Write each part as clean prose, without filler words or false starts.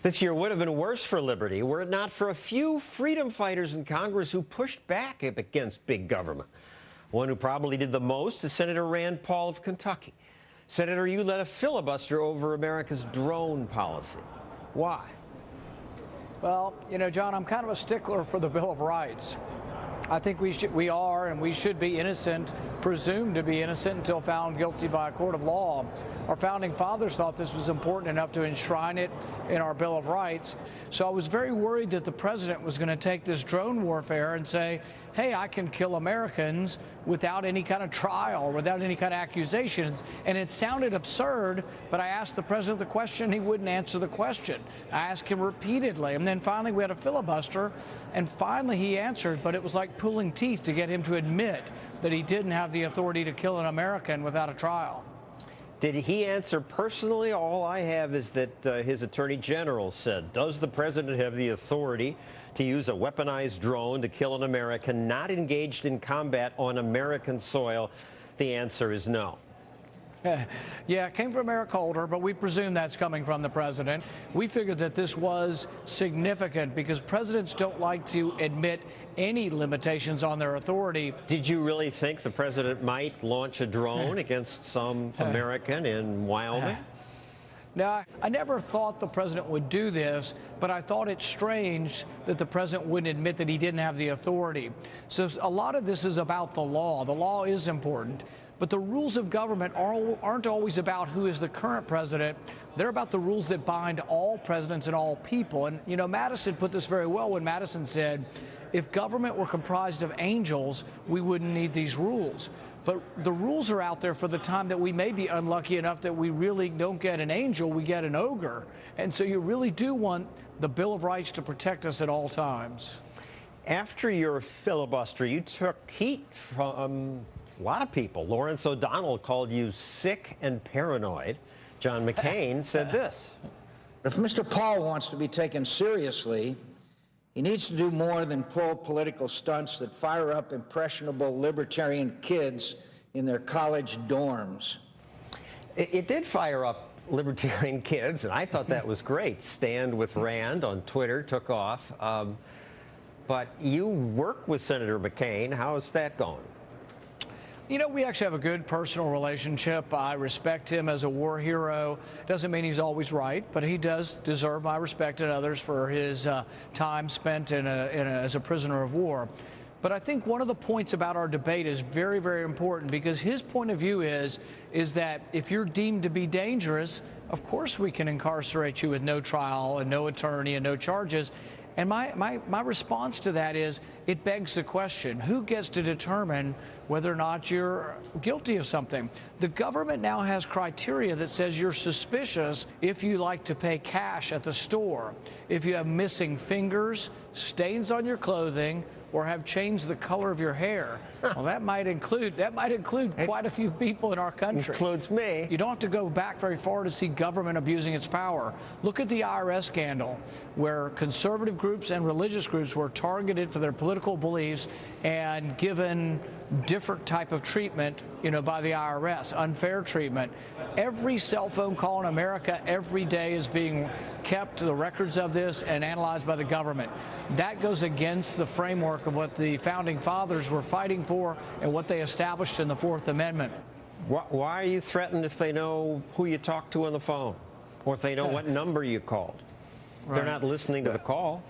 This year would have been worse for liberty were it not for a few freedom fighters in Congress who pushed back against big government. One who probably did the most is Senator Rand Paul of Kentucky. Senator, you led a filibuster over America's drone policy. Why? Well, you know, John, I'm kind of a stickler for the Bill of Rights. I think we are and we should be innocent, presumed to be innocent until found guilty by a court of law. Our founding fathers thought this was important enough to enshrine it in our Bill of Rights. So I was very worried that the president was going to take this drone warfare and say, hey, I can kill Americans without any kind of trial, without any kind of accusations. And it sounded absurd, but I asked the president the question, he wouldn't answer the question. I asked him repeatedly, and then finally we had a filibuster, and finally he answered, but it was like pulling teeth to get him to admit that he didn't have the authority to kill an American without a trial. Did he answer personally? All I have is that his attorney general said, does the president have the authority to use a weaponized drone to kill an American not engaged in combat on American soil? The answer is no. Yeah, it came from Eric Holder, but we presume that's coming from the president. We figured that this was significant because presidents don't like to admit any limitations on their authority. Did you really think the president might launch a drone against some American in Wyoming? Now, I never thought the president would do this, but I thought it strange that the president wouldn't admit that he didn't have the authority. So a lot of this is about the law. The law is important. But the rules of government aren't always about who is the current president. They're about the rules that bind all presidents and all people. And, you know, Madison put this very well when Madison said, if government were comprised of angels, we wouldn't need these rules. But the rules are out there for the time that we may be unlucky enough that we really don't get an angel, we get an ogre. And so you really do want the Bill of Rights to protect us at all times. After your filibuster, you took heat from a lot of people. Lawrence O'Donnell called you sick and paranoid. John McCain said this. If Mr. Paul wants to be taken seriously, he needs to do more than pull political stunts that fire up impressionable libertarian kids in their college dorms. It did fire up libertarian kids, and I thought that was great. Stand with Rand on Twitter took off. But you work with Senator McCain. How is that going? You know, we actually have a good personal relationship. I respect him as a war hero. Doesn't mean he's always right, but he does deserve my respect and others for his time spent as a prisoner of war. But I think one of the points about our debate is very, very important because his point of view is that if you're deemed to be dangerous, of course we can incarcerate you with no trial and no attorney and no charges. And my response to that is it begs the question, who gets to determine whether or not you're guilty of something? The government now has criteria that says you're suspicious if you like to pay cash at the store, if you have missing fingers, stains on your clothing, or have changed the color of your hair. Well, that might include quite a few people in our country. Includes me. You don't have to go back very far to see government abusing its power. Look at the IRS scandal, where conservative groups and religious groups were targeted for their political beliefs and given different type of treatment, you know, by the IRS, unfair treatment. Every cell phone call in America every day is being kept, the records of this, and analyzed by the government. That goes against the framework of what the founding fathers were fighting for and what they established in the Fourth Amendment. Why are you threatened if they know who you talked to on the phone or if they know what number you called? Right. They're not listening to the call.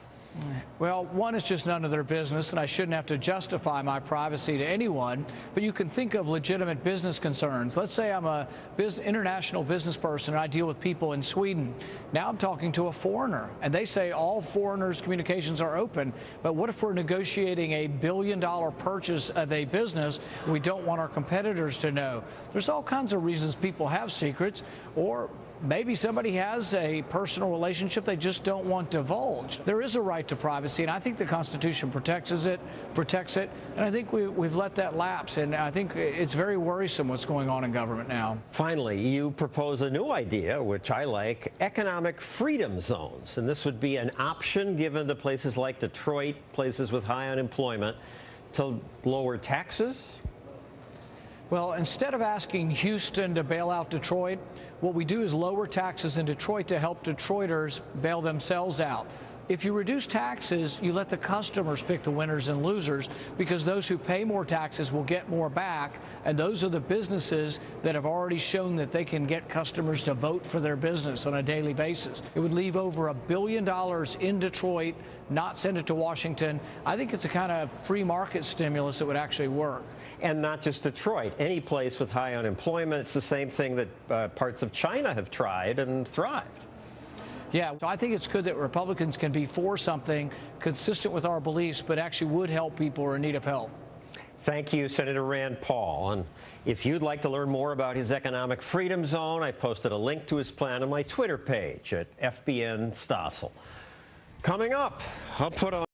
Well, one, is just none of their business, and I shouldn't have to justify my privacy to anyone, but you can think of legitimate business concerns. Let's say I'm a international business person and I deal with people in Sweden. Now I'm talking to a foreigner, and they say all foreigners' communications are open, but what if we're negotiating a billion-dollar purchase of a business and we don't want our competitors to know? There's all kinds of reasons people have secrets, or maybe somebody has a personal relationship they just don't want divulged. There is a right to privacy, and I think the Constitution protects it, and I think we've let that lapse, and I think it's very worrisome what's going on in government now. Finally, you propose a new idea, which I like, economic freedom zones, and this would be an option given to places like Detroit, places with high unemployment, to lower taxes, Well, instead of asking Houston to bail out Detroit, what we do is lower taxes in Detroit to help Detroiters bail themselves out. If you reduce taxes, you let the customers pick the winners and losers, because those who pay more taxes will get more back, and those are the businesses that have already shown that they can get customers to vote for their business on a daily basis. It would leave over $1 billion in Detroit, not send it to Washington. I think it's a kind of free market stimulus that would actually work. And not just Detroit, any place with high unemployment. It's the same thing that parts of China have tried and thrived. Yeah, so I think it's good that Republicans can be for something consistent with our beliefs, but actually would help people who are in need of help. Thank you, Senator Rand Paul. And if you'd like to learn more about his economic freedom zone, I posted a link to his plan on my Twitter page at FBN Stossel. Coming up, I'll put on